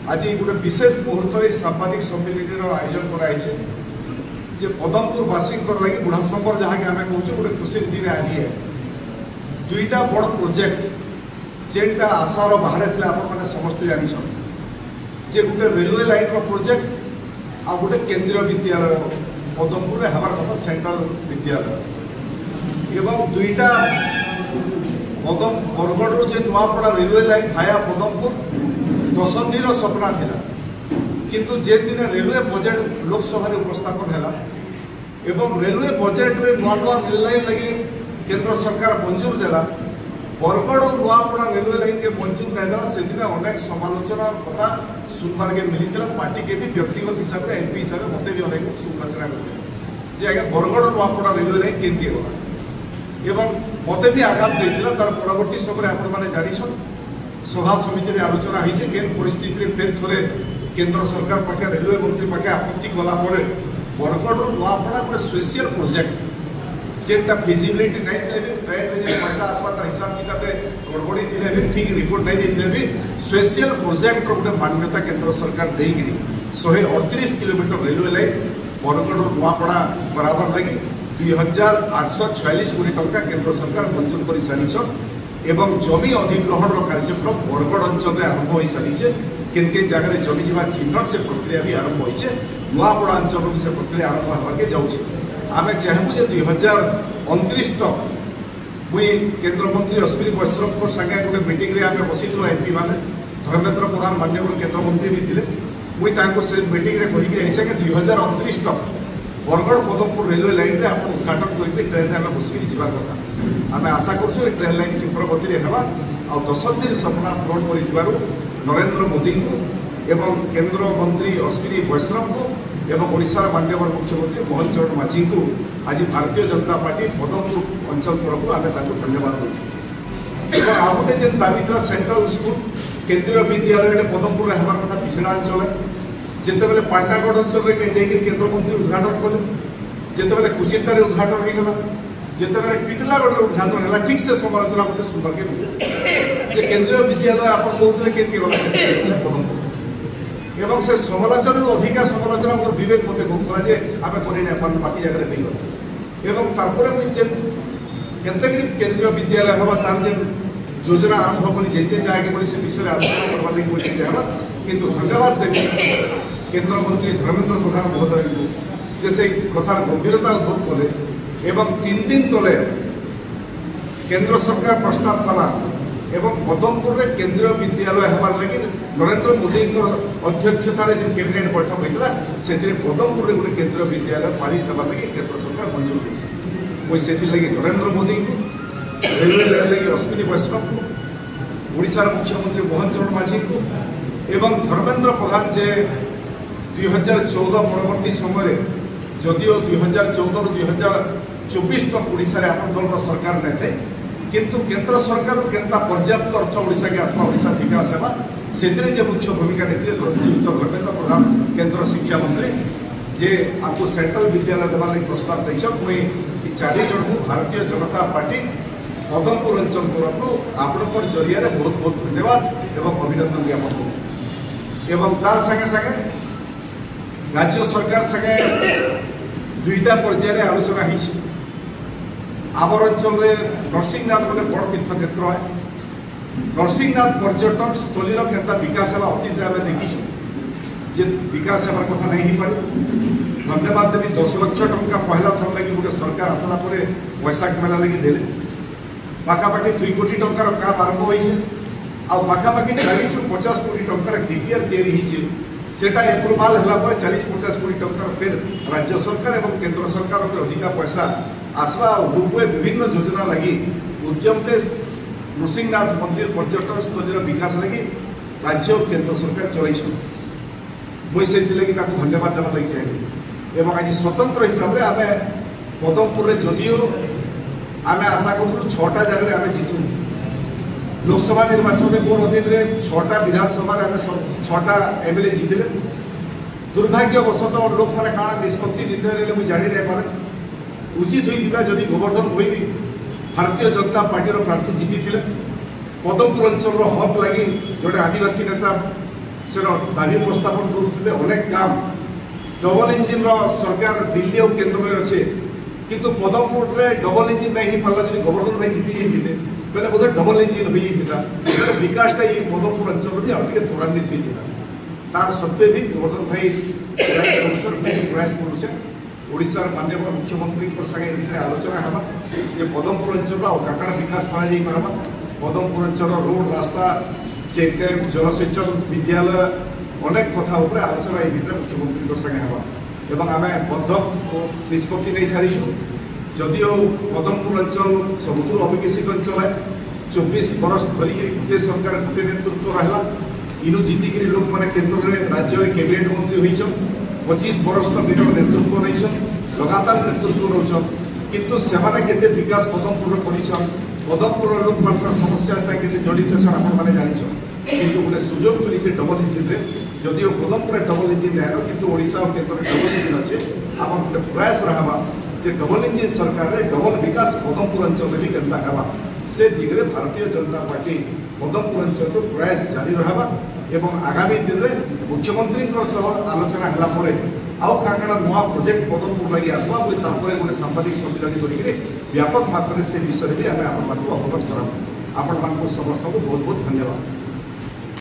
आज गोटे विशेष मुहूर्त सांबादिक सम्मेलन आयोजन कराई जे पदमपुरवासी लगी बुढ़ाशंकर जहाँ कि आम कहूँ गोटे खुशी दिन आज है दुईटा बड़ प्रोजेक्ट जेनटा आशार बाहर थे आपने समस्ते जान जे गोटे रेलवे लाइन प्रोजेक्ट आ गोटे केंद्रीय विद्यालय पदमपुर हमार कथा सेंट्रल विद्यालय एवं दुईटा बरगढ़ जो नुआपड़ा रेलवे लाइन भाया पदमपुर दशंधि सपना था किंतु जे दिन रेलवे बजेट लोकसभा उपस्थापन है एवं रेलवे बजेट रे नुआ नुआ रेल लाइन लगी केंद्र सरकार मंजूर देला बरगढ़ और नुआपड़ा रेलवे लाइन के मंजूर नहीं देला से दिन अनेक समालोचना कथा सुनबार के मिली पार्टी के भी व्यक्तिगत हिसाब से एमपी हिसाब से मत भी अनेक समालोचना मिलते जे आगे बरगढ़ और नुआपड़ा रेलवे लाइन केमती गला एवं मत भी आघात देता तार परवर्ती समय आपने जान सभा समिति में आलोचना होती केन परिस्थिति में फेर थे केंद्र सरकार पाखे रेलवे मंत्री पाखे आपत्ति कलापर बरगढ़ नुआपड़ा गोटे स्पेशल प्रोजेक्ट जेटा फिजिबिलिटी नहीं थे भी ट्रेन में जो पैसा आसवा तार हिसाब किताब गड़बड़ी थे भी ठीक रिपोर्ट नहीं देते भी स्पेशल प्रोजेक्ट गोटे मान्यता केंद्र सरकार देकर 138 kilometre railway line Bargarh Nuapada बराबर लगी 2846 कोटी टंका केंद्र सरकार मंजूर कर सारी एवं जमी अधिग्रहण कार्यक्रम बरगढ़ अंचल में आरंभ हो सारी किन जगह जमी जीवा चिन्ह से प्रक्रिया भी आरंभ हो नुआपड़ा अंचल भी से प्रक्रिया आरंभ होगा जाऊँगी आम चाहूँ 2029 तक मुई केंद्र मंत्री अश्विनी वैष्णव संगे गोटे मीटिंग रे आम बसीलु एमपी मैंने धर्मेंद्र प्रधान माननीय केंद्र मंत्री भी थे मुई से मीटिंग रे कहीकि 2029 तक बरगढ़ पदमपुर रेलवे लाइन में आप उद्घाटन करेंगे ट्रेन में आम बसिक जावा कथा आम आशा करूँ ट्रेन लाइन क्षिप्र गति में आ दशंधि सपना पूरण कर नरेंद्र मोदी को एवं केंद्र मंत्री अश्विनी वैष्णव को एवं ओडिशार माननीय मुख्यमंत्री मोहन चरण माझी को आज भारतीय जनता पार्टी पदमपुर अंचल तरफ आम धन्यवाद दूँ आ गए जेन दाबी था सेंट्रल स्कूल केंद्रीय विद्यालय पदमपुर हमार कथा पिछड़ा अंचल जिते बेले पांडागढ़ अंचल में केंद्र मंत्री उद्घाटन कले जिते कुचिंटार उद्घाटन होगा जिते बेले टिटलागढ़ उद्घाटन है ठीक से समालोचना मत सुनवा के मिले केंद्रीय विद्यालय आप कहते केमती गला पदमपुर एवं से समालोचना अधिका समालोचना मोर विवेक मत कहूला जे आम कर बाकी जगह नहीं गला एवं तारपर मुझे केतगिरी केंद्रीय विद्यालय हवा तार जे योजना आरंभ करी जे जाएगी से विषय आलोचना करवा लगी चाहला किंतु धन्यवाद देवी केंद्र मंत्री धर्मेंद्र प्रधान महोदय को जे से कथार गंभीरता उद्भव कले एवं 3 दिन तले केंद्र सरकार प्रस्ताव कला एवं पदमपुर में केंद्रीय विद्यालय हमार लगे नरेंद्र मोदी अध्यक्षतार जो कैबिनेट बैठक होता से पदमपुर में गोटे केंद्रीय विद्यालय पारित होगा लगे केंद्र सरकार मंजूर कर से लगे नरेंद्र मोदी को रेलवे लाइन लगे अश्विनी वैष्णव को ओडिशार मुख्यमंत्री मोहन चरण माझी को एवं धर्मेंद्र प्रधान जे 2014 परवर्ती समय जदिओ 2014 ରୁ 2024 तक ओडिशा रे अपन दल सरकार नहीं थे किंतु केंद्र सरकार केनता पर्याप्त अर्थ ओडिशा के आसमा ओडिशा विकास सेवा से मुख्य भूमिका नहीं श्रीयुक्त धर्मेंद्र प्रधान केंद्र शिक्षा मंत्री जे आपको सेंट्रल विद्यालय देवार लगी प्रस्ताव देछन मुई 4 जन को भारतीय जनता पार्टी पदमपुर अंचल तरफ आपणकर जरिया बहुत बहुत धन्यवाद एवं अभिनंदन ज्ञापन करूँ एवं तार संगे संगे राज्य सरकार संगे दुईटा पर्यायर आलोचना होती आमर अंचल नरसिंहनाथ गोटे बड़ तीर्थ क्षेत्र है नरसिंहनाथ पर्यटन स्थली केता विकास है अतीत आम देखीचु जे विकास हमार कथा नहीं हो पारे धन्यवाद देवी 10 लाख टंका पहला थर लगी गोटे सरकार आसला वैशाख मेला लगी देले पाखापाखि 2 कोटी टंकार काम आरंभ होइছে आ पाखापाखि 40 ରୁ 50 कोटी टंकार डीपीआर तैयारी होइছে सेटा एप्रूवाल हला पर 40-50 कोटी टंकार फिर राज्य सरकार एवं केंद्र सरकार के अधिका पैसा आसवा रूपे विभिन्न योजना लगी उद्यम के नृसिंहनाथ मंदिर पर्यटन स्थल विकास लगी राज्य और केंद्र सरकार चलई मुई से लगी धन्यवाद देवा लगी चाहिए एवं आज स्वतंत्र हिसाब से आम पदमपुर जदिओ आम आशा करूँ 6टा जगह आम जीतु लोकसभा निर्वाचन में मोर अधीन में 6टा विधानसभा आम 6टा एमएलए जीतले दुर्भाग्यवशत लोक मैंने कण निष्पत्ति निर्णय मुझे जानी नहीं पारे उचित होता जदि गोवर्धन भोई भी भारतीय जनता पार्टी प्रार्थी जीति पदमपुर अंचल हक लगी जोटे आदिवासी नेता से दाबी उपस्थापन करुते अनेक काम डबल इंजिन सरकार दिल्ली और केन्द्र में अच्छे किंतु पदमपुर में डबल इंजिन नहीं पाला जब गोवर्धन भाई जीति जाते बोले बोधे डबल इंजिन हो विकासटा ये पदमपुर अंचल भी आगे त्वरान्वित होता तार सत्वे भी गोवर्धन भाई प्रयास करुचे ओडिशार माननीय मुख्यमंत्री संगे आलोचना है ये पदमपुर अंचल काकाड़ा विकास पार्बा पदमपुर अंचल रोड रास्ता चेक डैम जलसेचन विद्यालय अनेक कथा आलोचना ये मुख्यमंत्री संगे है एवं आम बद्ध निष्पत्ति नहीं सारीचु जदिओ पदमपुर अंचल सबुठ अविकसित अंचल है 24 बरस धरिक गोटे सरकार गोटे नेतृत्व रहा इनु जीतिक लोक मैंने केन्द्र में राज्य में कैबिनेट मंत्री होइछन 25 बरस तक नेतृत्व नहीं लगातार नेतृत्व नौन किंतु सेमाने केते विकास पदमपुर कर पदमपुर लोक मान समस्या साथ जड़ित आपने जान किंतु गोटे सुजोग मिली से डबल इंजिन जदिओ पदमपुर डबल इंजिन रहा किंतु ओडिशा और केन्द्र डबल इंजिन अच्छे आम गोटे प्रयास रहा जे डबल इंजिन सरकार डबल विकास पदमपुर अंचल भी केन्ता हेबा से दिगरे भारतीय जनता पार्टी पदमपुर अंचल को प्रयास जारी रहा एवं आगामी दिन में मुख्यमंत्री आलोचना है आउ क्या नुआ प्रोजेक्ट पदमपुर लगे आसवा गोटे सांबादिक सम्मेलन करके व्यापक मात्रा से विषय भी आम आपको अवगत करा आपण समस्त को बहुत बहुत धन्यवाद।